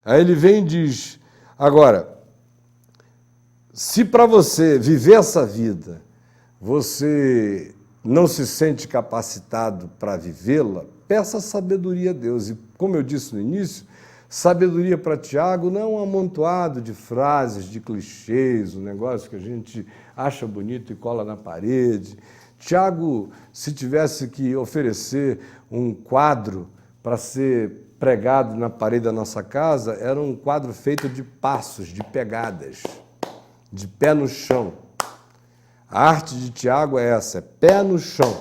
Aí ele vem e diz, agora, se para você viver essa vida, você não se sente capacitado para vivê-la, peça sabedoria a Deus. E como eu disse no início, sabedoria para Tiago não é um amontoado de frases, de clichês, um negócio que a gente acha bonito e cola na parede. Tiago, se tivesse que oferecer um quadro para ser pregado na parede da nossa casa, era um quadro feito de passos, de pegadas, de pé no chão. A arte de Tiago é essa, é pé no chão.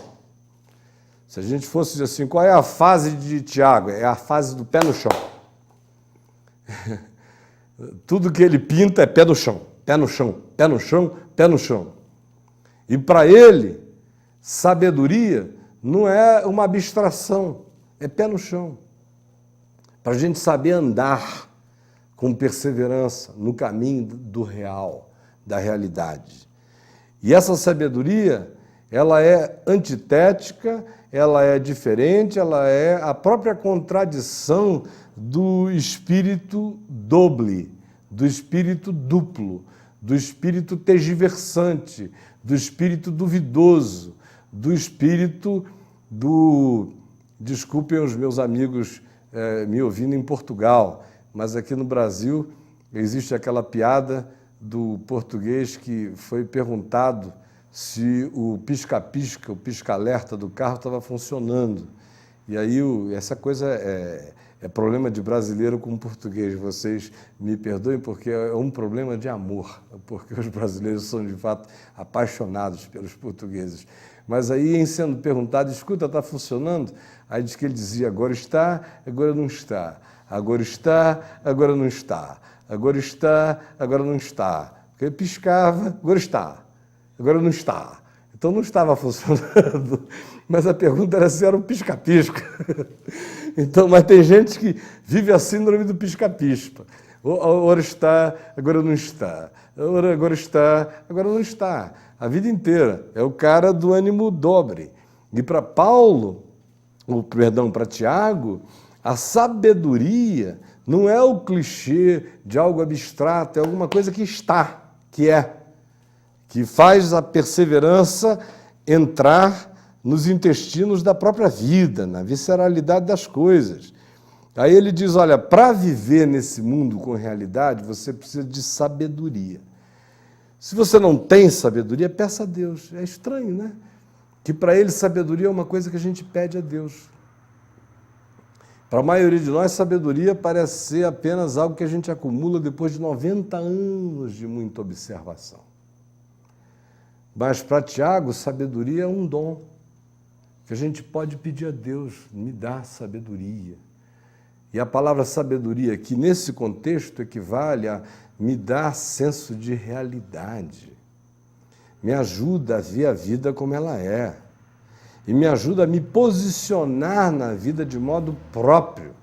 Se a gente fosse dizer assim, qual é a fase de Tiago? É a fase do pé no chão. Tudo que ele pinta é pé no chão, pé no chão, pé no chão, pé no chão. E para ele, sabedoria não é uma abstração, é pé no chão. Para a gente saber andar com perseverança no caminho do real, da realidade. E essa sabedoria, ela é antitética, ela é diferente, ela é a própria contradição do espírito doble, do espírito duplo, do espírito tergiversante, do espírito duvidoso, do espírito do... Desculpem os meus amigos me ouvindo em Portugal, mas aqui no Brasil existe aquela piada do português que foi perguntado se o pisca-pisca, o pisca-alerta do carro estava funcionando. E aí essa coisa é problema de brasileiro com português. Vocês me perdoem porque é um problema de amor, porque os brasileiros são de fato apaixonados pelos portugueses. Mas aí, em sendo perguntado, escuta, está funcionando? Aí diz que ele dizia, agora está, agora não está. Agora está, agora não está. Agora está, agora não está. Porque ele piscava, agora está. Agora não está. Então não estava funcionando. Mas a pergunta era se era um pisca-pisca. Então, mas tem gente que vive a síndrome do pisca-pisca. Ora está, agora não está. Ora agora está, agora não está. A vida inteira. É o cara do ânimo dobre. E para para Tiago, a sabedoria não é o clichê de algo abstrato, é alguma coisa que está, que faz a perseverança entrar nos intestinos da própria vida, na visceralidade das coisas. Aí ele diz, olha, para viver nesse mundo com realidade, você precisa de sabedoria. Se você não tem sabedoria, peça a Deus. É estranho, né? Que para ele sabedoria é uma coisa que a gente pede a Deus. Para a maioria de nós, sabedoria parece ser apenas algo que a gente acumula depois de 90 anos de muita observação. Mas para Tiago, sabedoria é um dom que a gente pode pedir a Deus, me dá sabedoria. E a palavra sabedoria aqui, nesse contexto, equivale a me dar senso de realidade. Me ajuda a ver a vida como ela é. E me ajuda a me posicionar na vida de modo próprio,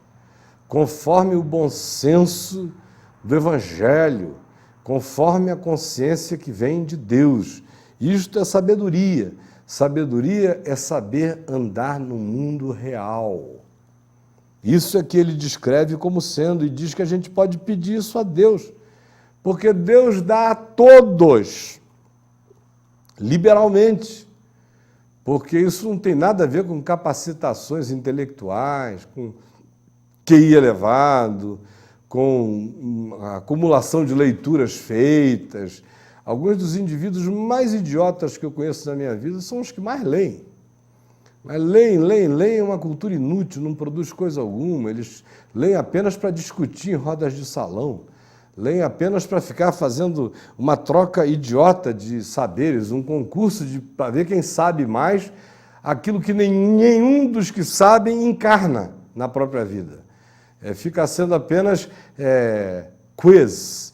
conforme o bom senso do Evangelho, conforme a consciência que vem de Deus. Isto é sabedoria. Sabedoria é saber andar no mundo real. Isso é que ele descreve como sendo, e diz que a gente pode pedir isso a Deus, porque Deus dá a todos, liberalmente, porque isso não tem nada a ver com capacitações intelectuais, com QI elevado, com a acumulação de leituras feitas. Alguns dos indivíduos mais idiotas que eu conheço na minha vida são os que mais leem. Mas leem, é uma cultura inútil, não produz coisa alguma. Eles leem apenas para discutir em rodas de salão, leem apenas para ficar fazendo uma troca idiota de saberes, um concurso para ver quem sabe mais aquilo que nenhum dos que sabem encarna na própria vida. Fica sendo apenas quiz,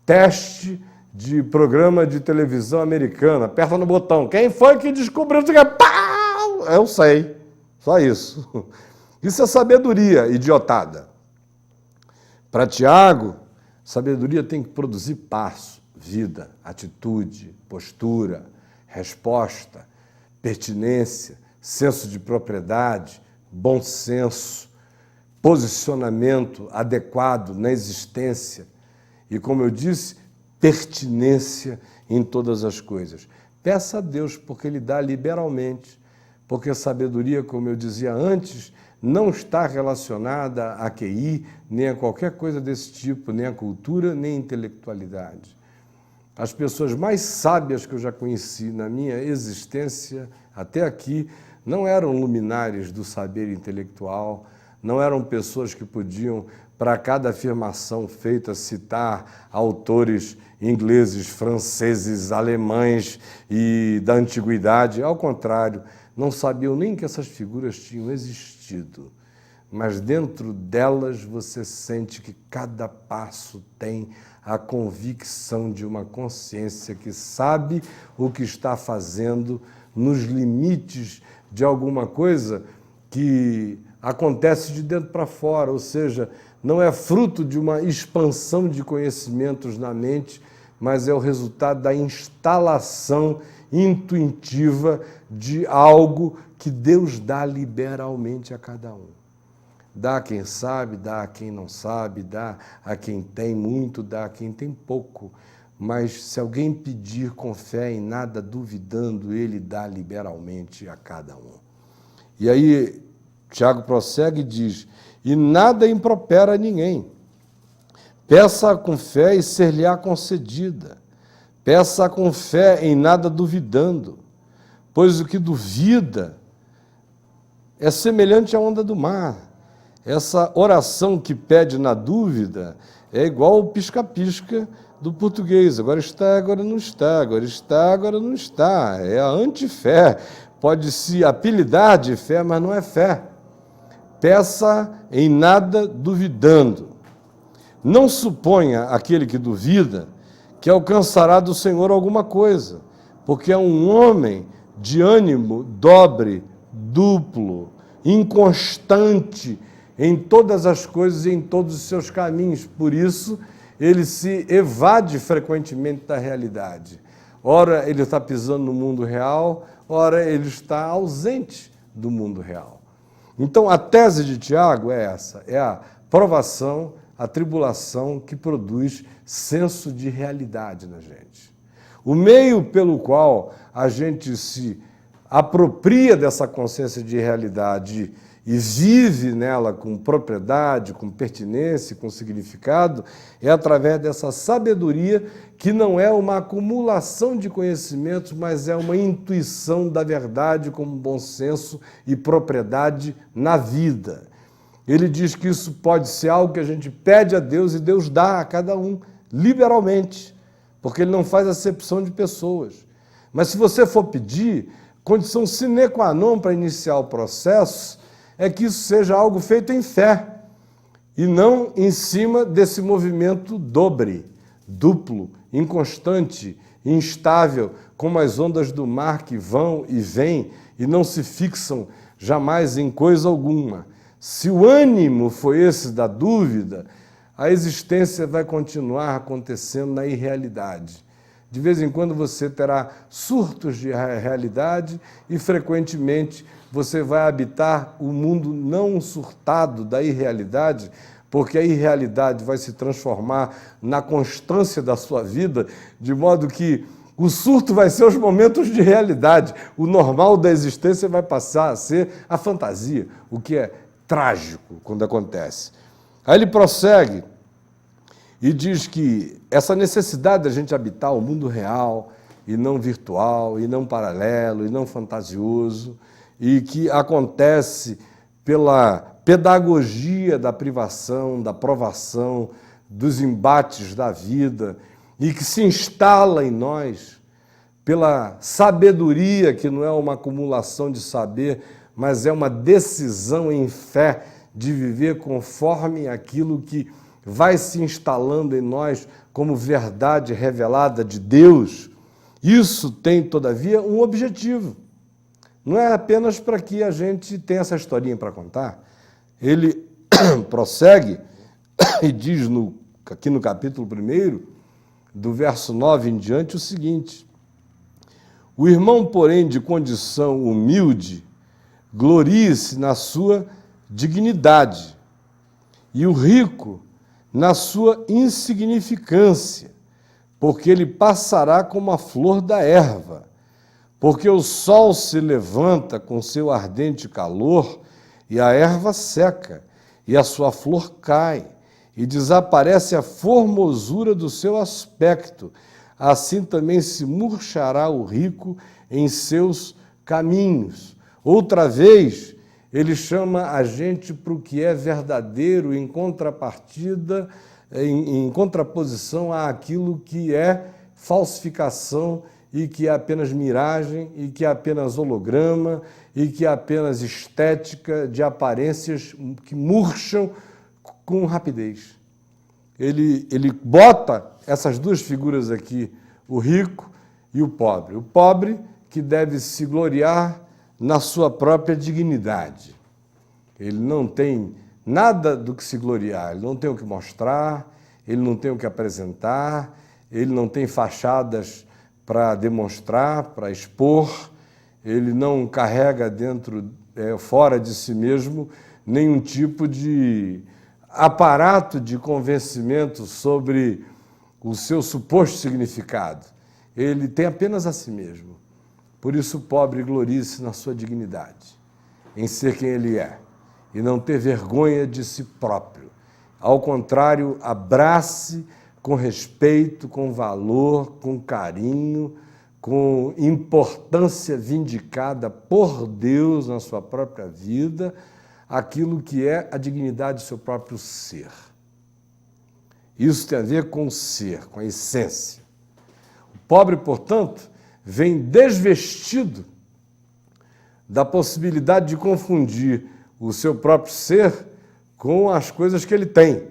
teste de programa de televisão americana. Aperta no botão. Quem foi que descobriu? Pau! Eu sei. Só isso. Isso é sabedoria idiotada. Para Tiago, sabedoria tem que produzir passo, vida, atitude, postura, resposta, pertinência, senso de propriedade, bom senso, posicionamento adequado na existência e, como eu disse, pertinência em todas as coisas. Peça a Deus, porque Ele dá liberalmente, porque a sabedoria, como eu dizia antes, não está relacionada a QI, nem a qualquer coisa desse tipo, nem a cultura, nem a intelectualidade. As pessoas mais sábias que eu já conheci na minha existência até aqui não eram luminares do saber intelectual, não eram pessoas que podiam, para cada afirmação feita, citar autores ingleses, franceses, alemães e da antiguidade. Ao contrário, não sabiam nem que essas figuras tinham existido. Mas dentro delas você sente que cada passo tem a convicção de uma consciência que sabe o que está fazendo nos limites de alguma coisa que acontece de dentro para fora, ou seja, não é fruto de uma expansão de conhecimentos na mente, mas é o resultado da instalação intuitiva de algo que Deus dá liberalmente a cada um. Dá a quem sabe, dá a quem não sabe, dá a quem tem muito, dá a quem tem pouco. Mas se alguém pedir com fé em nada duvidando, Ele dá liberalmente a cada um. E aí, Tiago prossegue e diz, e nada impropera a ninguém. Peça com fé e ser-lhe-á concedida. Peça com fé em nada duvidando, pois o que duvida é semelhante à onda do mar. Essa oração que pede na dúvida é igual ao pisca-pisca do português. Agora está, agora não está, agora está, agora não está. É a antifé. Pode-se apelidar de fé, mas não é fé. Peça em nada duvidando. Não suponha aquele que duvida que alcançará do Senhor alguma coisa, porque é um homem de ânimo dobre, duplo, inconstante em todas as coisas e em todos os seus caminhos. Por isso, ele se evade frequentemente da realidade. Ora, ele está pisando no mundo real, ora, ele está ausente do mundo real. Então, a tese de Tiago é essa, é a provação, a tribulação que produz senso de realidade na gente. O meio pelo qual a gente se apropria dessa consciência de realidade e vive nela com propriedade, com pertinência, com significado, é através dessa sabedoria que não é uma acumulação de conhecimentos, mas é uma intuição da verdade como bom senso e propriedade na vida. Ele diz que isso pode ser algo que a gente pede a Deus e Deus dá a cada um, liberalmente, porque Ele não faz acepção de pessoas. Mas se você for pedir, condição sine qua non para iniciar o processo é que isso seja algo feito em fé e não em cima desse movimento dobre, duplo, inconstante, instável, como as ondas do mar que vão e vêm e não se fixam jamais em coisa alguma. Se o ânimo foi esse da dúvida, a existência vai continuar acontecendo na irrealidade. De vez em quando você terá surtos de realidade e, frequentemente, você vai habitar o mundo não surtado da irrealidade, porque a irrealidade vai se transformar na constância da sua vida, de modo que o surto vai ser os momentos de realidade. O normal da existência vai passar a ser a fantasia, o que é trágico quando acontece. Aí ele prossegue e diz que essa necessidade da gente habitar o mundo real e não virtual, e não paralelo, e não fantasioso, e que acontece pela pedagogia da privação, da provação, dos embates da vida, e que se instala em nós pela sabedoria, que não é uma acumulação de saber, mas é uma decisão em fé de viver conforme aquilo que vai se instalando em nós como verdade revelada de Deus. Isso tem, todavia, um objetivo. Não é apenas para que a gente tenha essa historinha para contar. Ele prossegue e diz aqui no capítulo 1, do verso 9 em diante, o seguinte: o irmão, porém, de condição humilde, glorie-se na sua dignidade, e o rico na sua insignificância, porque ele passará como a flor da erva, porque o sol se levanta com seu ardente calor, e a erva seca, e a sua flor cai, e desaparece a formosura do seu aspecto. Assim também se murchará o rico em seus caminhos. Outra vez, ele chama a gente para o que é verdadeiro, em contrapartida, em contraposição àquilo que é falsificação e que é apenas miragem, e que é apenas holograma, e que é apenas estética de aparências que murcham com rapidez. Ele bota essas duas figuras aqui, o rico e o pobre. O pobre que deve se gloriar na sua própria dignidade. Ele não tem nada do que se gloriar, ele não tem o que mostrar, ele não tem o que apresentar, ele não tem fachadas para demonstrar, para expor, ele não carrega fora de si mesmo, nenhum tipo de aparato de convencimento sobre o seu suposto significado. Ele tem apenas a si mesmo. Por isso o pobre glorie-se na sua dignidade, em ser quem ele é, e não ter vergonha de si próprio. Ao contrário, abrace com respeito, com valor, com carinho, com importância vindicada por Deus na sua própria vida, aquilo que é a dignidade do seu próprio ser. Isso tem a ver com o ser, com a essência. O pobre, portanto, vem desvestido da possibilidade de confundir o seu próprio ser com as coisas que ele tem.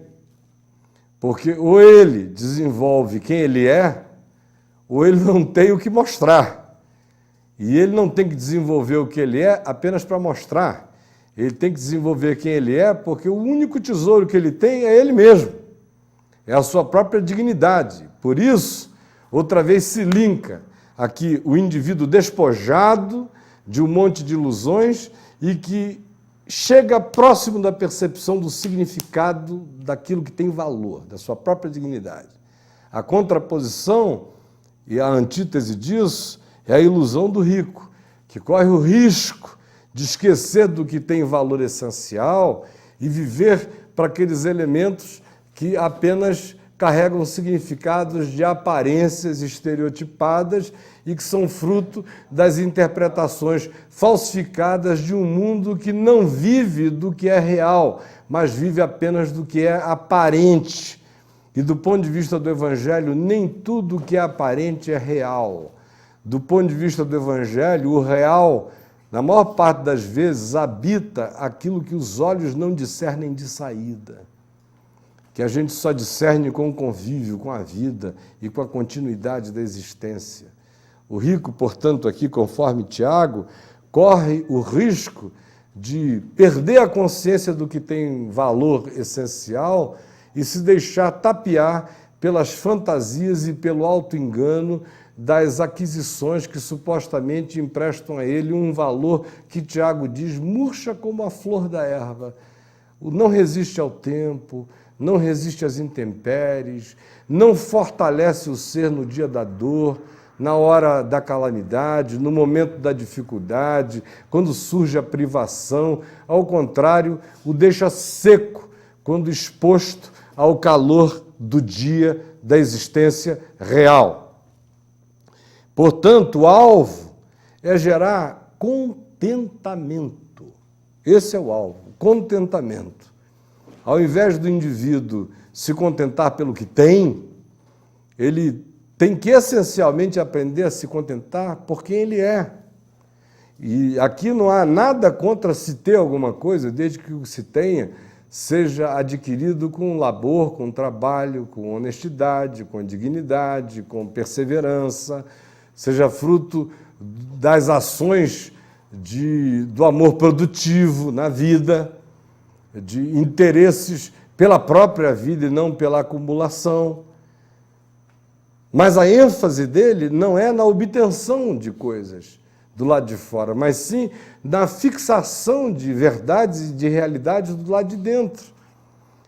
Porque ou ele desenvolve quem ele é, ou ele não tem o que mostrar. E ele não tem que desenvolver o que ele é apenas para mostrar. Ele tem que desenvolver quem ele é, porque o único tesouro que ele tem é ele mesmo. É a sua própria dignidade. Por isso, outra vez se linka aqui o indivíduo despojado de um monte de ilusões e que chega próximo da percepção do significado daquilo que tem valor, da sua própria dignidade. A contraposição e a antítese disso é a ilusão do rico, que corre o risco de esquecer do que tem valor essencial e viver para aqueles elementos que apenas carregam significados de aparências estereotipadas e que são fruto das interpretações falsificadas de um mundo que não vive do que é real, mas vive apenas do que é aparente. E do ponto de vista do Evangelho, nem tudo que é aparente é real. Do ponto de vista do Evangelho, o real, na maior parte das vezes, habita aquilo que os olhos não discernem de saída, que a gente só discerne com o convívio, com a vida e com a continuidade da existência. O rico, portanto, aqui, conforme Tiago, corre o risco de perder a consciência do que tem valor essencial e se deixar tapear pelas fantasias e pelo auto-engano das aquisições que supostamente emprestam a ele um valor que Tiago diz murcha como a flor da erva. Não resiste ao tempo, não resiste às intempéries, não fortalece o ser no dia da dor, na hora da calamidade, no momento da dificuldade, quando surge a privação. Ao contrário, o deixa seco quando exposto ao calor do dia da existência real. Portanto, o alvo é gerar contentamento. Esse é o alvo, contentamento. Ao invés do indivíduo se contentar pelo que tem, ele tem que essencialmente aprender a se contentar por quem ele é. E aqui não há nada contra se ter alguma coisa, desde que o que se tenha seja adquirido com labor, com trabalho, com honestidade, com dignidade, com perseverança, seja fruto das ações do amor produtivo na vida, de interesses pela própria vida e não pela acumulação. Mas a ênfase dele não é na obtenção de coisas do lado de fora, mas sim na fixação de verdades e de realidades do lado de dentro.